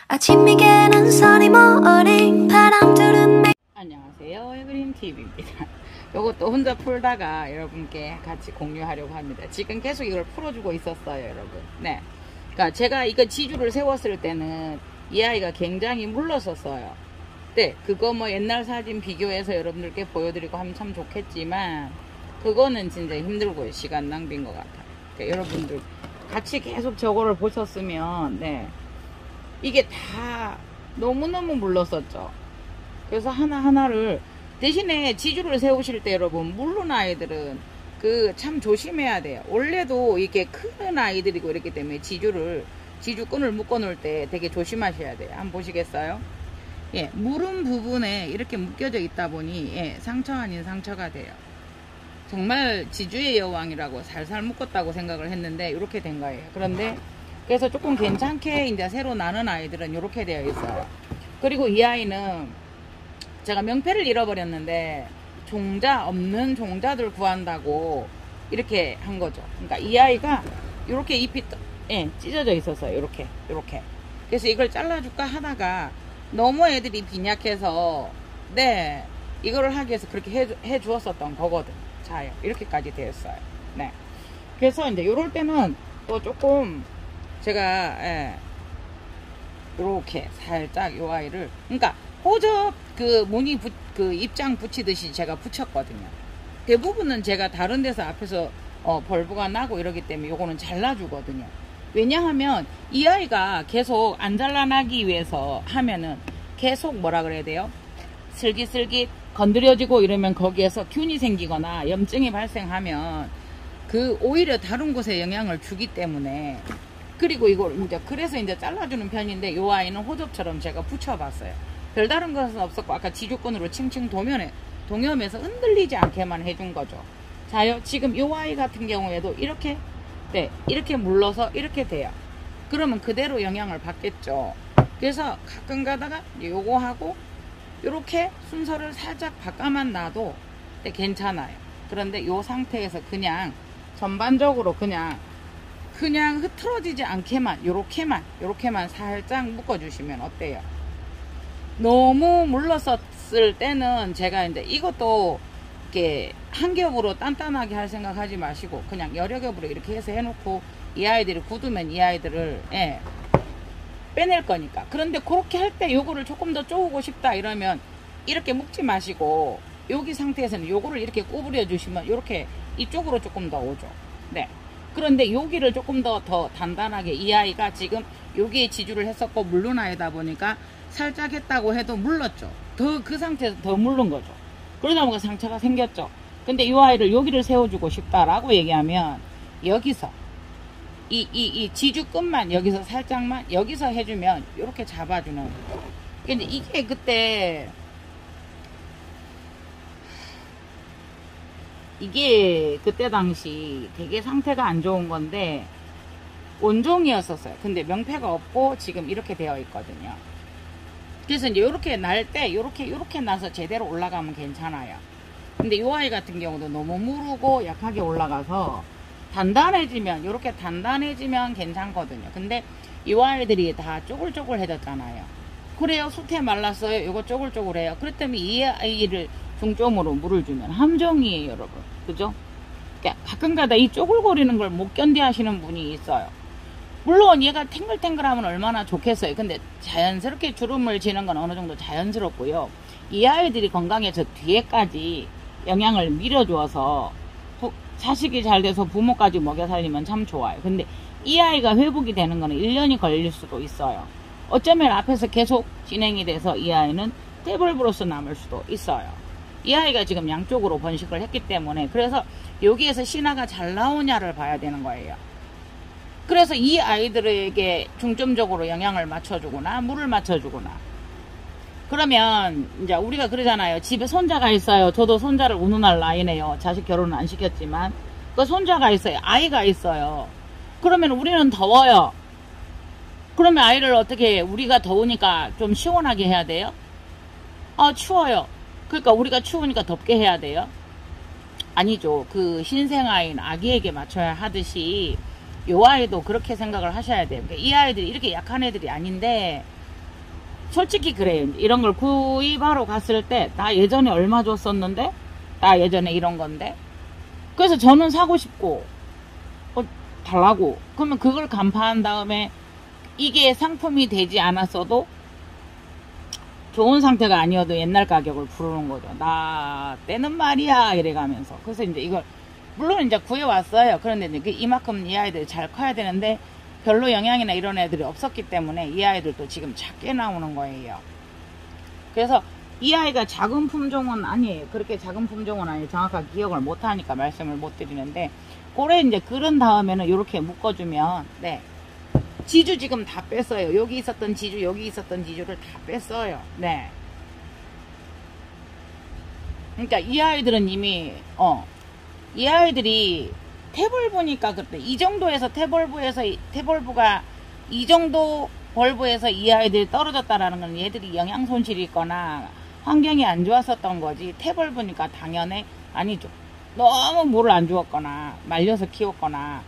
아침 이게는 선이 머린 바람들은 안녕하세요, 에그린TV입니다. 이것도 혼자 풀다가 여러분께 같이 공유하려고 합니다. 지금 계속 이걸 풀어주고 있었어요, 여러분. 네. 그러니까 제가 이거 지주를 세웠을 때는 이 아이가 굉장히 물렀었어요. 네, 그거 뭐 옛날 사진 비교해서 여러분들께 보여드리고 하면 참 좋겠지만 그거는 진짜 힘들고요. 시간 낭비인 것 같아요. 그러니까 여러분들 같이 계속 저거를 보셨으면 네, 이게 다 너무너무 물렀었죠. 그래서 하나하나를 대신에 지주를 세우실 때 여러분 물른 아이들은 그 참 조심해야 돼요. 원래도 이렇게 큰 아이들이고 이렇기 때문에 지주끈을 묶어 놓을 때 되게 조심하셔야 돼요. 한번 보시겠어요? 예, 물은 부분에 이렇게 묶여져 있다 보니 예, 상처 아닌 상처가 돼요. 정말 지주의 여왕이라고 살살 묶었다고 생각을 했는데 이렇게 된 거예요. 그런데 그래서 조금 괜찮게 이제 새로 나는 아이들은 이렇게 되어 있어요. 그리고 이 아이는 제가 명패를 잃어버렸는데 종자 없는 종자들 구한다고 이렇게 한 거죠. 그러니까 이 아이가 이렇게 잎이 예, 찢어져 있었어요. 이렇게. 그래서 이걸 잘라줄까 하다가 너무 애들이 빈약해서 네, 이거를 하기 위해서 그렇게 해 주었었던 거거든. 자요. 이렇게까지 되었어요. 네. 그래서 이제 요럴 때는 또 조금 제가 예, 요렇게 살짝 요 아이를 그러니까 호접 그 무늬 그 입장 붙이듯이 제가 붙였거든요. 대부분은 제가 다른 데서 앞에서 벌브가 나고 이러기 때문에 요거는 잘라주거든요. 왜냐하면 이 아이가 계속 안 잘라나기 위해서 하면은 계속 뭐라 그래야 돼요? 슬깃슬깃 건드려지고 이러면 거기에서 균이 생기거나 염증이 발생하면 그 오히려 다른 곳에 영향을 주기 때문에 그리고 이걸 이제 그래서 이제 잘라주는 편인데 요 아이는 호접처럼 제가 붙여봤어요. 별다른 것은 없었고 아까 지주끈으로 칭칭 동여매서 흔들리지 않게만 해준 거죠. 자요, 지금 요 아이 같은 경우에도 이렇게 네, 이렇게 물러서 이렇게 돼요. 그러면 그대로 영향을 받겠죠. 그래서 가끔 가다가 요거 하고 요렇게 순서를 살짝 바꿔만 놔도 네, 괜찮아요. 그런데 요 상태에서 그냥 전반적으로 그냥 흐트러지지 않게만 요렇게만 살짝 묶어주시면 어때요? 너무 물렀었을 때는 제가 이제 이것도 이렇게 한 겹으로 단단하게 할 생각 하지 마시고 그냥 여러 겹으로 이렇게 해서 해놓고 이 아이들이 굳으면 이 아이들을 예, 빼낼 거니까. 그런데 그렇게 할 때 요거를 조금 더 쪼우고 싶다 이러면 이렇게 묶지 마시고 여기 상태에서는 요거를 이렇게 구부려 주시면 이렇게 이쪽으로 조금 더 오죠. 네. 그런데 여기를 조금 더 단단하게 이 아이가 지금 여기에 지주를 했었고 물른 아이다 보니까 살짝 했다고 해도 물렀죠. 더 그 상태에서 더 물른 거죠. 그러다 보니까 상처가 생겼죠. 근데 이 아이를 여기를 세워주고 싶다라고 얘기하면 여기서 이 지주끝만 여기서 살짝만 여기서 해주면 이렇게 잡아주는. 근데 이게 그때 당시 되게 상태가 안 좋은 건데 원종이었었어요. 근데 명패가 없고 지금 이렇게 되어 있거든요. 그래서 이제 요렇게 날 때 요렇게 나서 제대로 올라가면 괜찮아요. 근데 요 아이 같은 경우도 너무 무르고 약하게 올라가서 단단해지면 요렇게 단단해지면 괜찮거든요. 근데 이 아이들이 다 쪼글쪼글해졌잖아요. 그래요, 숯에 말랐어요. 요거 쪼글쪼글해요. 그렇다면 이 아이를 중점으로 물을 주면 함정이에요, 여러분. 그죠? 그러니까 가끔가다 이 쪼글거리는 걸 못 견디 하시는 분이 있어요. 물론 얘가 탱글탱글하면 얼마나 좋겠어요. 근데 자연스럽게 주름을 지는 건 어느 정도 자연스럽고요. 이 아이들이 건강해서 뒤에까지 영양을 밀어주어서 자식이 잘 돼서 부모까지 먹여 살리면 참 좋아요. 근데 이 아이가 회복이 되는 거는 1년이 걸릴 수도 있어요. 어쩌면 앞에서 계속 진행이 돼서 이 아이는 떼벌브로서 남을 수도 있어요. 이 아이가 지금 양쪽으로 번식을 했기 때문에 그래서 여기에서 신화가 잘 나오냐를 봐야 되는 거예요. 그래서 이 아이들에게 중점적으로 영양을 맞춰주거나 물을 맞춰주거나 그러면 이제 우리가 그러잖아요. 집에 손자가 있어요. 저도 손자를 운운할 나이네요. 자식 결혼은 안 시켰지만 그 손자가 있어요. 아이가 있어요. 그러면 우리는 더워요. 그러면 아이를 어떻게 우리가 더우니까 좀 시원하게 해야 돼요? 아, 추워요. 그러니까 우리가 추우니까 덥게 해야 돼요? 아니죠. 그 신생아인 아기에게 맞춰야 하듯이 요 아이도 그렇게 생각을 하셔야 돼요. 그러니까 이 아이들이 이렇게 약한 애들이 아닌데 솔직히 그래요. 이런 걸 구입하러 갔을 때 나 예전에 얼마 줬었는데, 나 예전에 이런 건데, 그래서 저는 사고 싶고 달라고. 그러면 그걸 간파한 다음에 이게 상품이 되지 않았어도 좋은 상태가 아니어도 옛날 가격을 부르는 거죠. 나 때는 말이야 이래가면서. 그래서 이제 이걸 물론 이제 구해왔어요. 그런데 이제 이만큼 이 아이들이 잘 커야 되는데 별로 영양이나 이런 애들이 없었기 때문에 이 아이들도 지금 작게 나오는 거예요. 그래서 이 아이가 작은 품종은 아니에요. 그렇게 작은 품종은 아니에요. 정확하게 기억을 못하니까 말씀을 못 드리는데, 고래 이제 그런 다음에는 이렇게 묶어주면, 네. 지주 지금 다 뺐어요. 여기 있었던 지주, 여기 있었던 지주를 다 뺐어요. 네. 그러니까 이 아이들은 이미, 이 아이들이 태벌부니까 그때 이 정도에서 태벌부가 이 정도 벌브에서 이 아이들이 떨어졌다라는 건 얘들이 영양 손실이 있거나 환경이 안 좋았었던 거지. 태벌부니까 당연히 아니죠. 너무 물을 안 주었거나 말려서 키웠거나,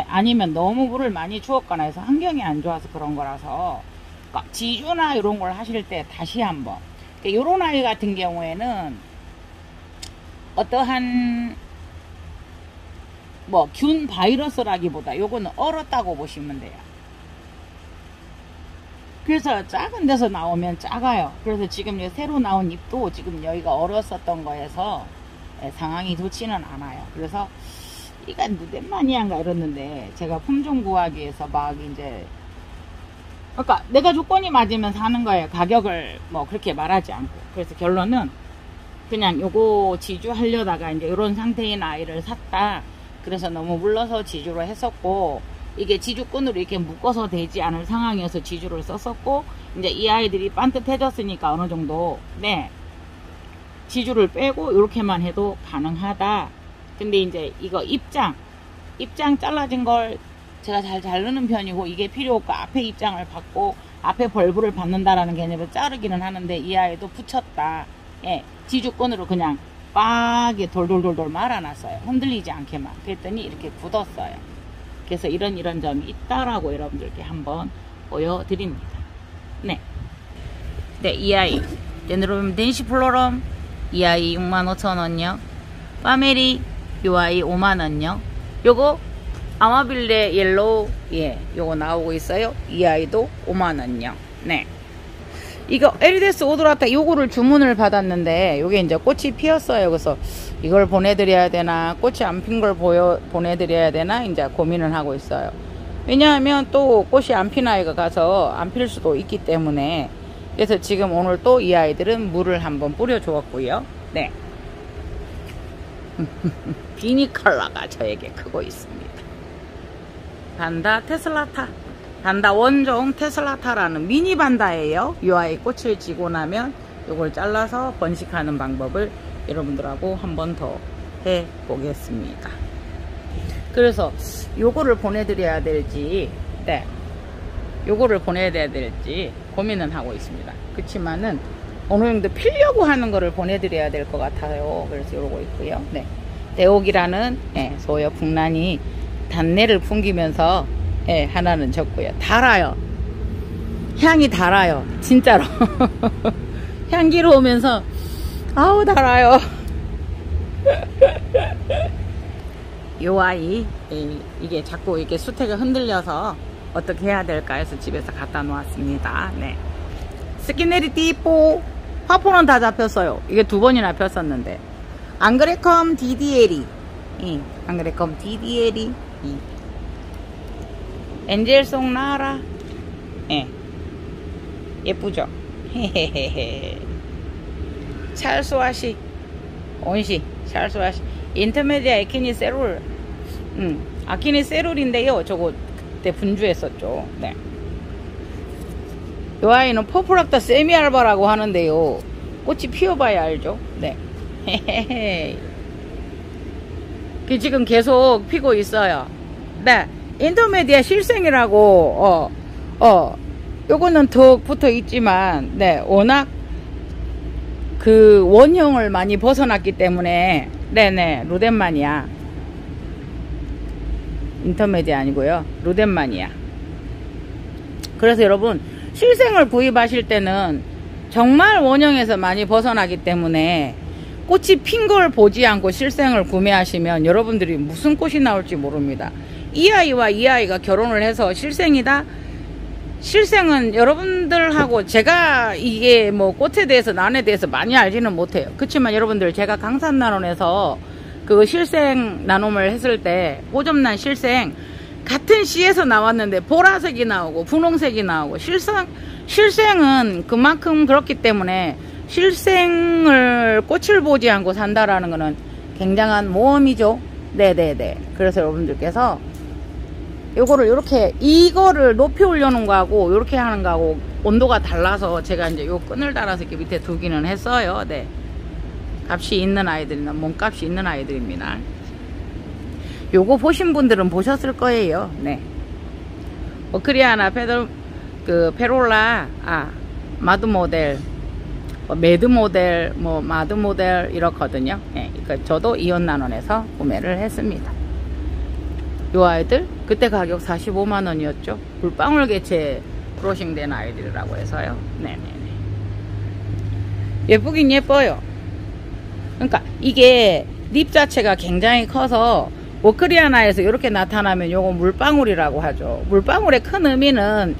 아니면 너무 물을 많이 주었거나 해서 환경이 안 좋아서 그런 거라서, 지주나 이런 걸 하실 때 다시 한번, 요런 아이 같은 경우에는 어떠한 균 바이러스라기보다 요거는 얼었다고 보시면 돼요. 그래서 작은 데서 나오면 작아요. 그래서 지금 새로 나온 잎도 지금 여기가 얼었었던 거에서 상황이 좋지는 않아요. 그래서 이가 누덴마니아인가 이랬는데, 제가 품종 구하기 위해서 막 이제, 그러니까 내가 조건이 맞으면 사는 거예요. 가격을 그렇게 말하지 않고. 그래서 결론은 그냥 요거 지주 하려다가 이제 이런 상태인 아이를 샀다. 그래서 너무 물러서 지주로 했었고, 이게 지주끈으로 이렇게 묶어서 되지 않을 상황이어서 지주를 썼었고, 이제 이 아이들이 반듯해졌으니까 어느 정도, 네, 지주를 빼고 이렇게만 해도 가능하다. 근데 이제 이거 입장 잘라진 걸 제가 잘 자르는 편이고, 이게 필요 없고 앞에 입장을 받고 앞에 벌브를 받는다라는 개념으로 자르기는 하는데, 이 아이도 붙였다. 지주끈으로 그냥 빡게 돌돌돌돌 말아놨어요. 흔들리지 않게만. 그랬더니 이렇게 굳었어요. 그래서 이런 점이 있다라고 여러분들께 한번 보여드립니다. 네, 이 아이 데누로비움 덴시플로럼, 이 아이 65,000원요. 파메리 요 아이 5만원요. 요거 아마빌레 옐로우, 요거 나오고 있어요. 이 아이도 5만원요. 네, 이거 에리데스 오도라타 요거를 주문을 받았는데, 요게 이제 꽃이 피었어요. 그래서 이걸 보내드려야 되나, 꽃이 안 핀 걸 보내드려야 되나 이제 고민을 하고 있어요. 왜냐하면 또 꽃이 안 핀 아이가 가서 안 필 수도 있기 때문에. 그래서 지금 오늘 또 이 아이들은 물을 한번 뿌려 주었고요. 네. 비니컬러가 저에게 크고 있습니다. 반다 테슬라타, 반다 원종 테슬라타라는 미니 반다예요. 이 아이 꽃을 지고 나면 요걸 잘라서 번식하는 방법을 여러분들하고 한 번 더 해 보겠습니다. 그래서 요거를 보내드려야 될지, 요거를 보내드려야 될지 고민은 하고 있습니다. 그렇지만은 어느 정도 필려고 하는 거를 보내드려야 될 것 같아요. 그래서 이러고 있고요. 네, 대옥이라는 소여 풍란이 단내를 풍기면서 하나는 졌고요. 달아요. 향이 달아요. 진짜로. 향기로우면서 아우 달아요. 요 아이 이게 자꾸 이렇게 수태가 흔들려서 어떻게 해야 될까 해서 집에서 갖다 놓았습니다. 네, 스키네리 띠뽀 화포는 다 잡혔어요. 이게 2번이나 폈었는데, 앙그레컴 디디에리, 앙그레컴 디디에리, 엔젤송 나라, 예쁘죠? 헤헤헤헤. 찰수아시 온시 찰수아시 인터메디아 에키니 세룰, 아키니 세룰인데요. 저거 그때 분주했었죠. 네, 이 아이는 퍼플락타 세미알바라고 하는데요. 꽃이 피어봐야 알죠. 네. 헤헤헤. 그 지금 계속 피고 있어요. 네, 인터메디아 실생이라고 요거는 더 붙어 있지만, 네, 워낙 그 원형을 많이 벗어났기 때문에, 네네, 루덴마니아. 인터메디아 아니고요, 루덴마니아. 그래서 여러분 실생을 구입하실 때는 정말 원형에서 많이 벗어나기 때문에 꽃이 핀 걸 보지 않고 실생을 구매하시면 여러분들이 무슨 꽃이 나올지 모릅니다. 이 아이와 이 아이가 결혼을 해서 실생이다? 실생은 여러분들하고 제가 이게 뭐 꽃에 대해서 난에 대해서 많이 알지는 못해요. 그렇지만 여러분들 제가 강산나눔에서 그 실생 나눔을 했을 때 오점난 실생 같은 씨에서 나왔는데 보라색이 나오고 분홍색이 나오고 실생은 그만큼 그렇기 때문에 실생을 꽃을 보지 않고 산다라는 거는 굉장한 모험이죠. 네네네. 그래서 여러분들께서 요거를 이렇게 이거를 높이 올려놓은 거하고 이렇게 하는 거하고 온도가 달라서 제가 이제 요 끈을 달아서 이렇게 밑에 두기는 했어요. 네. 값이 있는 아이들이나 몸값이 있는 아이들입니다. 요거 보신 분들은 보셨을 거예요. 네. 오크리아나 페롤라, 마드 모델, 매드 모델, 마드 모델 이렇거든요. 네. 저도 이온나눔에서 구매를 했습니다. 요 아이들 그때 가격 45만원이었죠. 물방울 개체 크로싱 된 아이들이라고 해서요. 네네네. 예쁘긴 예뻐요. 그러니까 이게 립 자체가 굉장히 커서 워크리아나에서 이렇게 나타나면 요거 물방울이라고 하죠. 물방울의 큰 의미는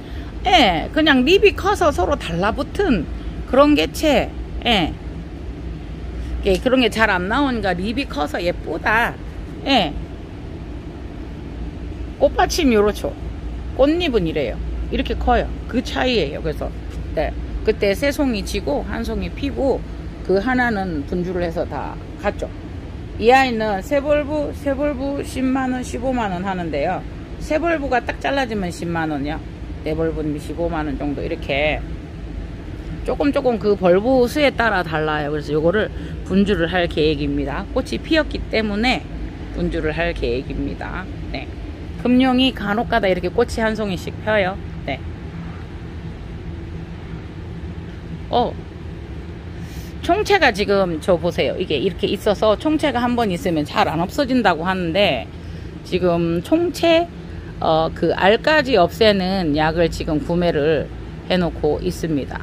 그냥 립이 커서 서로 달라붙은 그런 개체. 그런 게 잘 안 나오니까 립이 커서 예쁘다. 꽃받침이 요렇죠. 꽃잎은 이래요. 이렇게 커요. 그 차이예요. 그래서 네. 그때 세 송이 지고 한 송이 피고 그 하나는 분주를 해서 다 갔죠. 이 아이는 세벌부 10만원 15만원 하는데요. 세벌부가 딱 잘라지면 10만원이요. 네벌부는 15만원 정도 이렇게 조금 그 벌부 수에 따라 달라요. 그래서 요거를 분주를 할 계획입니다. 꽃이 피었기 때문에 분주를 할 계획입니다. 네. 금룡이 간혹가다 이렇게 꽃이 한 송이씩 펴요. 네. 총체가 지금 저 보세요. 이게 이렇게 있어서 총체가 한 번 있으면 잘 안 없어진다고 하는데 지금 총체 그 알까지 없애는 약을 지금 구매를 해놓고 있습니다.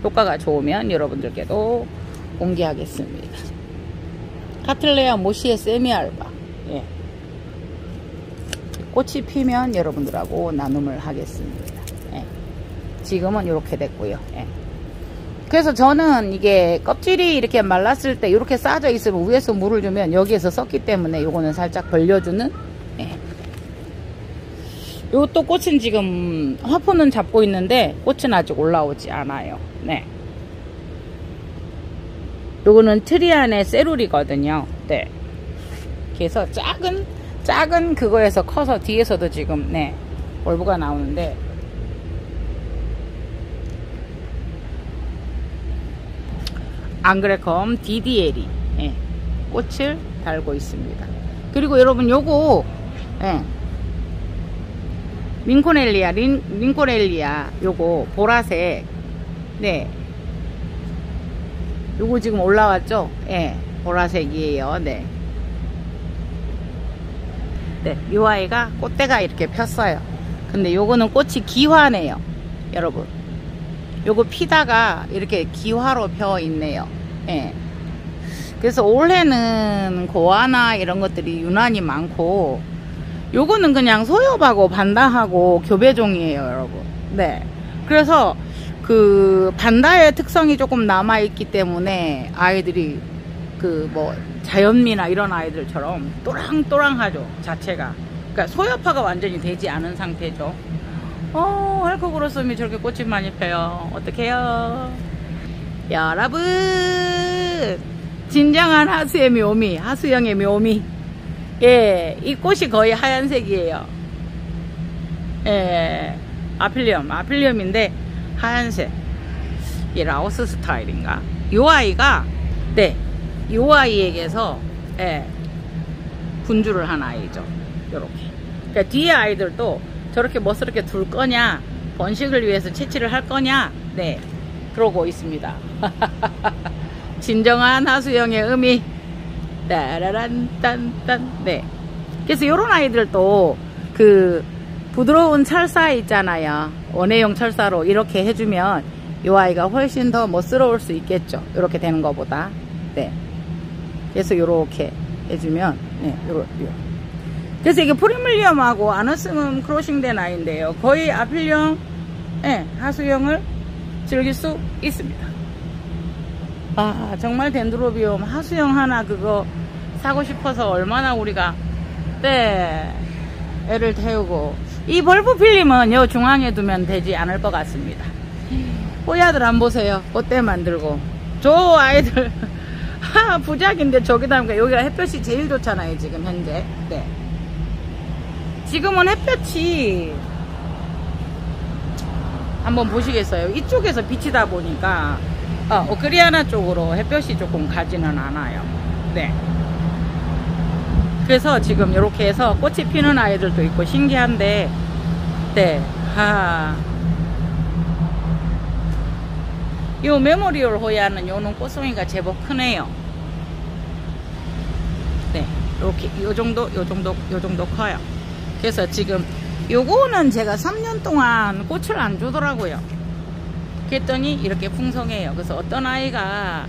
효과가 좋으면 여러분들께도 공개하겠습니다. 카틀레아 모시의 세미알바. 예. 꽃이 피면 여러분들하고 나눔을 하겠습니다. 예. 지금은 이렇게 됐고요. 예. 그래서 저는 이게 껍질이 이렇게 말랐을 때 이렇게 싸져 있으면 위에서 물을 주면 여기에서 썩기 때문에 요거는 살짝 벌려주는. 예. 요것도 꽃은 지금 화포는 잡고 있는데 꽃은 아직 올라오지 않아요. 네. 요거는 트리안의 세룰이거든요. 네. 그래서 작은 그거에서 커서 뒤에서도 지금 네 벌브가 나오는데 앙그레컴 DDL이 예, 꽃을 달고 있습니다. 그리고 여러분 요거 링코넬리아 요거 보라색 네 요거 지금 올라왔죠? 예, 보라색이에요. 네. 네, 이 아이가 꽃대가 이렇게 폈어요. 근데 요거는 꽃이 기화네요. 여러분. 요거 피다가 이렇게 기화로 펴 있네요. 예. 그래서 올해는 고아나 이런 것들이 유난히 많고, 요거는 그냥 소엽하고 반다하고 교배종이에요, 여러분. 네. 그래서 그 반다의 특성이 조금 남아있기 때문에 아이들이 그 뭐 자연미나 이런 아이들처럼 또랑또랑하죠, 자체가. 그러니까 소엽화가 완전히 되지 않은 상태죠. 헬코그로썸이 저렇게 꽃이 많이 펴요. 어떡해요? 여러분, 진정한 하수의 묘미, 하수영의 묘미. 예, 이 꽃이 거의 하얀색이에요. 예, 아필리엄인데 하얀색. 이 라오스 스타일인가? 요 아이가 네, 요 아이에게서 예, 분주를 한 아이죠. 요렇게. 그러니까 뒤에 아이들도 저렇게 멋스럽게 둘 거냐, 번식을 위해서 채취를 할 거냐, 네, 그러고 있습니다. 진정한 하수영의 의미. 따라란 딴딴. 네. 그래서 요런 아이들도 그 부드러운 찰사 있잖아요. 원예용 철사로 이렇게 해주면 이 아이가 훨씬 더 멋스러울 수 있겠죠. 이렇게 되는 것보다. 네. 그래서 이렇게 해주면, 네, 요렇게. 그래서 이게 프리밀리엄하고 아너스문 크로싱된 아이인데요. 거의 아필형, 네, 하수형을 즐길 수 있습니다. 아, 정말 덴드로비움 하수형 하나 그거 사고 싶어서 얼마나 우리가, 네, 애를 태우고. 이 벌브 필름은 요 중앙에 두면 되지 않을 것 같습니다. 호야들 안 보세요. 꽃대 만들고. 저 아이들, 부작인데 저기다 하니까 여기가 햇볕이 제일 좋잖아요, 지금 현재. 네. 지금은 햇볕이, 한번 보시겠어요? 이쪽에서 비치다 보니까, 오크리아나 쪽으로 햇볕이 조금 가지는 않아요. 네. 그래서 지금 이렇게 해서 꽃이 피는 아이들도 있고 신기한데, 네. 요 메모리얼 호야는 요는 꽃송이가 제법 크네요. 네. 이렇게 요 정도 커요. 그래서 지금 요거는 제가 3년 동안 꽃을 안 주더라고요. 그랬더니 이렇게 풍성해요. 그래서 어떤 아이가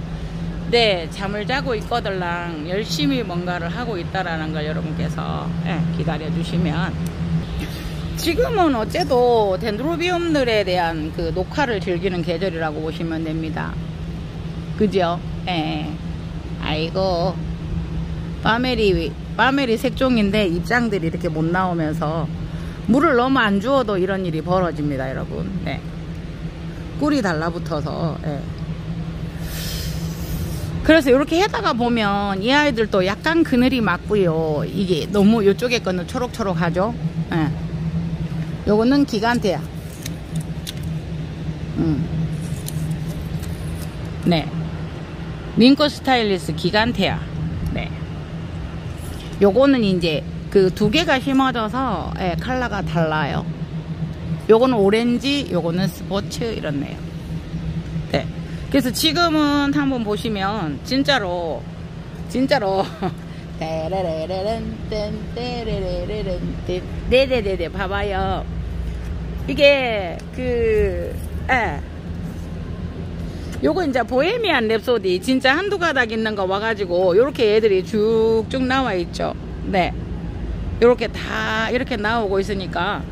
네, 잠을 자고 있거들랑 열심히 뭔가를 하고 있다라는 걸 여러분께서 기다려 주시면, 지금은 어째도 덴드로비움들에 대한 그 녹화를 즐기는 계절이라고 보시면 됩니다. 그죠? 아이고, 파메리 색종인데 입장들이 이렇게 못 나오면서 물을 너무 안 주어도 이런 일이 벌어집니다, 여러분. 네. 꿀이 달라붙어서. 그래서 이렇게 해다가 보면 이 아이들도 약간 그늘이 맞고요. 이게 너무 이쪽에 거는 초록초록하죠. 요거는 기간테야. 네. 민코 스타일리스 기간테야. 네. 요거는 이제 그 두 개가 심어져서 컬러가 달라요. 요거는 오렌지, 요거는 스포츠 이렇네요. 네. 그래서 지금은 한번 보시면 진짜로 네네네네 봐봐요. 이게 요거 이제 보헤미안 랩소디 진짜 한두 가닥 있는 거 와가지고 요렇게 애들이 쭉쭉 나와 있죠. 네. 요렇게 다 이렇게 나오고 있으니까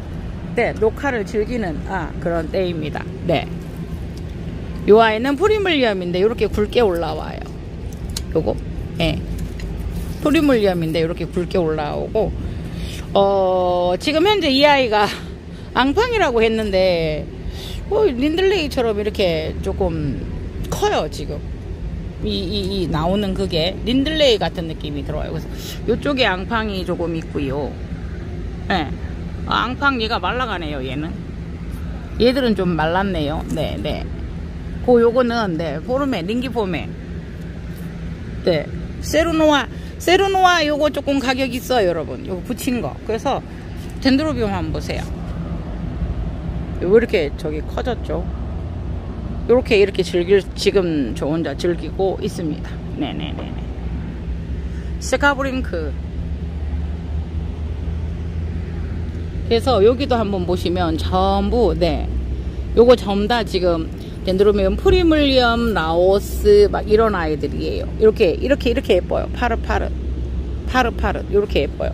네, 녹화를 즐기는 그런 때입니다. 네. 요 아이는 프리밀리엄인데 이렇게 굵게 올라와요. 요거 프리밀리엄인데 이렇게 굵게 올라오고, 지금 현재 이 아이가 앙팡이라고 했는데 린들레이처럼 이렇게 조금 커요. 지금 이 나오는 그게 린들레이 같은 느낌이 들어요. 그래서 요쪽에 앙팡이 조금 있고요. 앙팡 얘가 말라가네요. 얘들은 좀 말랐네요. 네. 요거는 포르메, 링기포메. 네. 세르노아 요거 조금 가격 있어요, 여러분. 요거 붙인 거. 그래서 덴드로비움 한번 보세요. 왜 이렇게 저기 커졌죠? 이렇게 지금 저 혼자 즐기고 있습니다. 네네네네. 스카브링크. 그래서 여기도 한번 보시면 전부 요거 전부 다 지금 덴드로비움 프리밀리엄, 라오스 막 이런 아이들이에요. 이렇게 예뻐요. 파르파르 이렇게 예뻐요.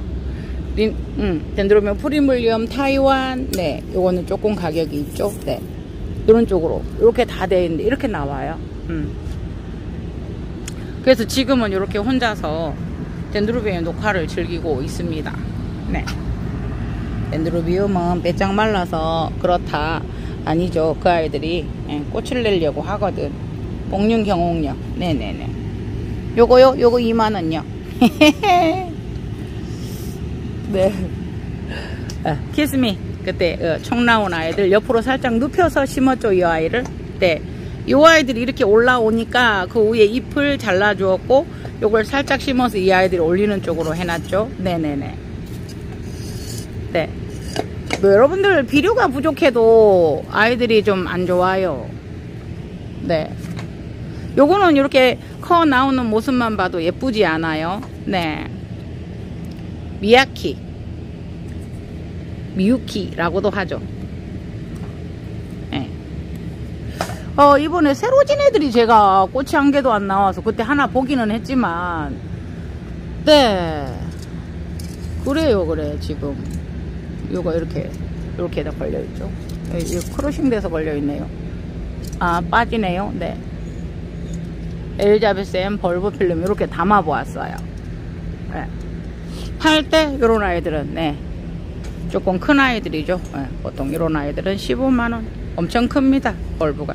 덴드로비움 프리밀리엄 타이완. 네, 요거는 조금 가격이 있죠. 네, 이런 쪽으로 이렇게 다 돼 있는데 이렇게 나와요. 그래서 지금은 이렇게 혼자서 덴드로비움 녹화를 즐기고 있습니다. 네. 덴드로비움은 빼짝 말라서 그렇다. 아니죠. 그 아이들이 꽃을 내려고 하거든. 복륜 경옥령. 네네네. 요거 2만원요. 네. 키스미. 그때 총 나온 아이들 옆으로 살짝 눕혀서 심었죠. 이 아이를. 네. 요 아이들이 이렇게 올라오니까 그 위에 잎을 잘라주었고 요걸 살짝 심어서 이 아이들이 올리는 쪽으로 해놨죠. 네네네. 네. 뭐 여러분들 비료가 부족해도 아이들이 좀 안 좋아요. 네. 요거는 이렇게 커 나오는 모습만 봐도 예쁘지 않아요? 네. 미유키라고도 하죠. 이번에 새로 진 애들이 제가 꽃이 한 개도 안 나와서 그때 하나 보기는 했지만, 네. 그래요, 그래, 지금. 요거 이렇게 다 걸려있죠. 이 크로싱 돼서 걸려있네요. 아, 빠지네요. 네. 엘자베스 M 벌브 필름 이렇게 담아 보았어요. 네. 할 때 요런 아이들은 네. 조금 큰 아이들이죠. 네. 보통 요런 아이들은 15만원. 엄청 큽니다. 벌브가.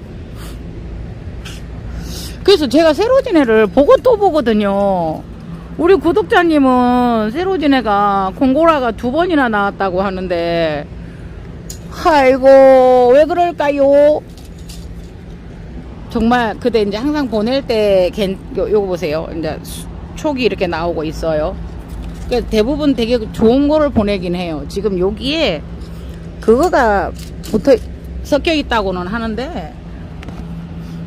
그래서 제가 새로진 애를 보고 또 보거든요. 우리 구독자님은 새로진 애가 콩고라가 2번이나 나왔다고 하는데, 아이고, 왜 그럴까요? 정말, 그때 이제 항상 보낼 때, 요거 보세요. 이제 촉이 이렇게 나오고 있어요. 그러니까 대부분 되게 좋은 거를 보내긴 해요. 지금 여기에 그거가 섞여 있다고는 하는데,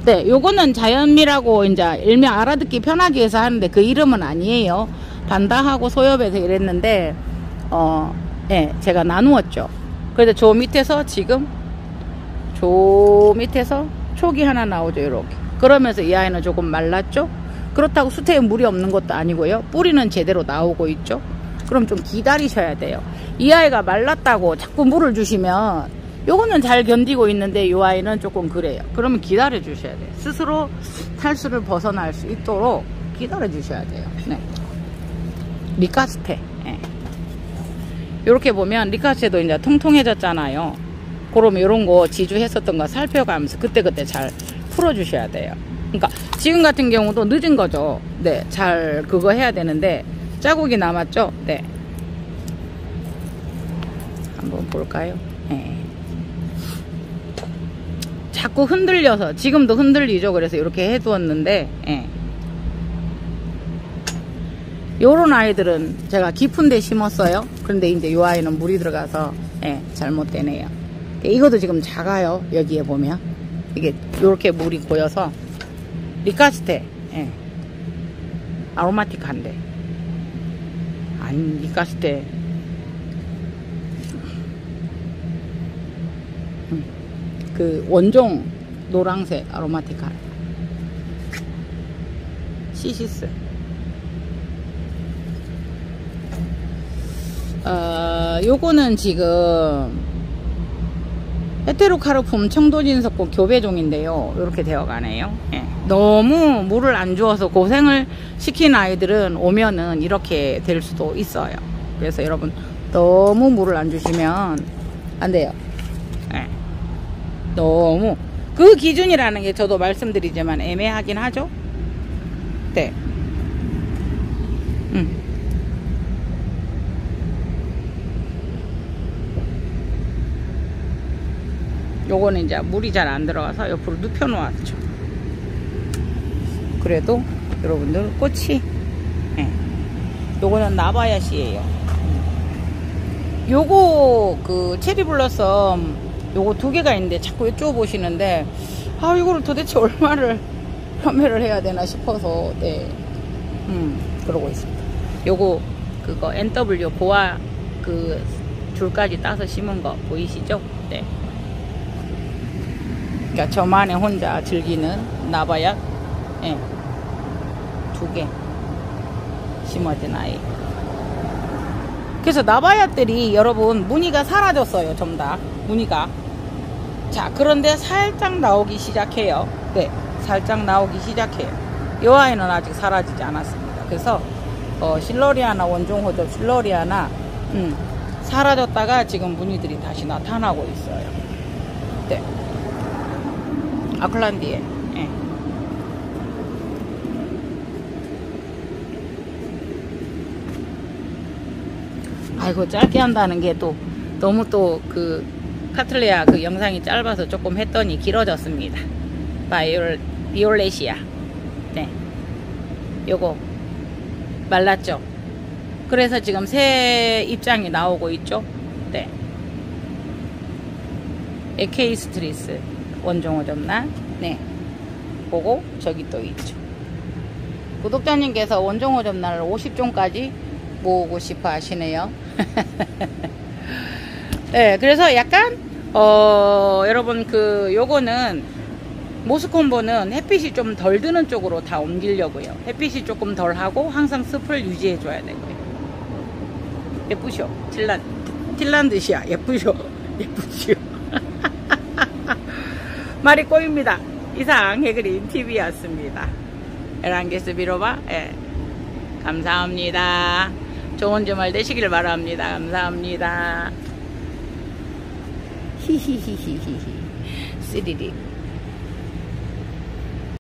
네, 요거는 자연미라고 이제 일명 알아듣기 편하기 위해서 하는데 그 이름은 아니에요. 반다하고 소엽에서 이랬는데, 네, 제가 나누었죠. 그래서 저 밑에서 지금, 저 밑에서 촉이 하나 나오죠, 이렇게. 그러면서 이 아이는 조금 말랐죠? 그렇다고 수태에 물이 없는 것도 아니고요. 뿌리는 제대로 나오고 있죠? 그럼 좀 기다리셔야 돼요. 이 아이가 말랐다고 자꾸 물을 주시면, 요거는 잘 견디고 있는데 요 아이는 조금 그래요. 그러면 기다려 주셔야 돼요. 스스로 탈수를 벗어날 수 있도록 기다려 주셔야 돼요. 네. 리카스테. 네. 요렇게 보면 리카스테도 이제 통통해졌잖아요. 그러면 요런 거 지주했었던 거 살펴가면서 그때그때 잘 풀어 주셔야 돼요. 그러니까 지금 같은 경우도 늦은 거죠. 네. 잘 그거 해야 되는데 자국이 남았죠. 네. 한번 볼까요? 네. 자꾸 흔들려서 지금도 흔들리죠. 그래서 이렇게 해두었는데, 예. 요런 아이들은 제가 깊은 데 심었어요. 그런데 이제 요 아이는 물이 들어가서 예, 잘못되네요. 이것도 지금 작아요. 여기에 보면 이게 요렇게 물이 고여서 리카스테, 예. 아로마틱한데 아니 리카스테 그 원종 노랑색 아로마티카 시시스. 요거는 지금 헤테로카르품 청도진석고 교배종인데요. 이렇게 되어가네요. 예. 너무 물을 안 주어서 고생을 시킨 아이들은 오면은 이렇게 될 수도 있어요. 그래서 여러분 너무 물을 안 주시면 안 돼요. 예. 너무 그 기준이라는 게 저도 말씀드리지만 애매하긴 하죠. 네. 요거는 이제 물이 잘 안 들어가서 옆으로 눕혀 놓았죠. 그래도 여러분들 꽃이 네. 요거는 나바야시예요. 요거 그 체리블러썸 요거 2개가 있는데 자꾸 이쪽 보시는데 아 이거를 도대체 얼마를 판매를 해야 되나 싶어서 네 그러고 있습니다. 요거 그거 NW 보아 그 줄까지 따서 심은 거 보이시죠? 네. 그러니까 저만의 혼자 즐기는 나바야 네. 2개 심어진 아이. 그래서 나바야들이 여러분 무늬가 사라졌어요. 전부 다 무늬가. 자 그런데 살짝 나오기 시작해요. 네 살짝 나오기 시작해요. 이 아이는 아직 사라지지 않았습니다. 그래서 실러리아나 원종호접 실러리아나 사라졌다가 지금 무늬들이 다시 나타나고 있어요. 네 아클란디에 네. 아이고 짧게 한다는 게 또 너무 또 그 카틀레아 그 영상이 짧아서 조금 했더니 길어졌습니다. 비올레시아 네 요거 말랐죠. 그래서 지금 새 입장이 나오고 있죠. 네 에케이스트리스 원종호접날 네 보고 저기 또 있죠. 구독자님께서 원종호접날 50종까지 모으고 싶어 하시네요. 네 그래서 약간 여러분 그 요거는 모스콤보는 햇빛이 좀 덜 드는 쪽으로 다 옮기려고요. 햇빛이 조금 덜 하고 항상 습을 유지해 줘야 되고요. 예쁘쇼? 틸란드시아 예쁘쇼? 예쁘쇼? 말이 꼬입니다. 이상 해그린 TV였습니다. 에란게스 비로바. 예. 감사합니다. 좋은 주말 되시길 바랍니다. 감사합니다. 히히히히히히. 쓰리리.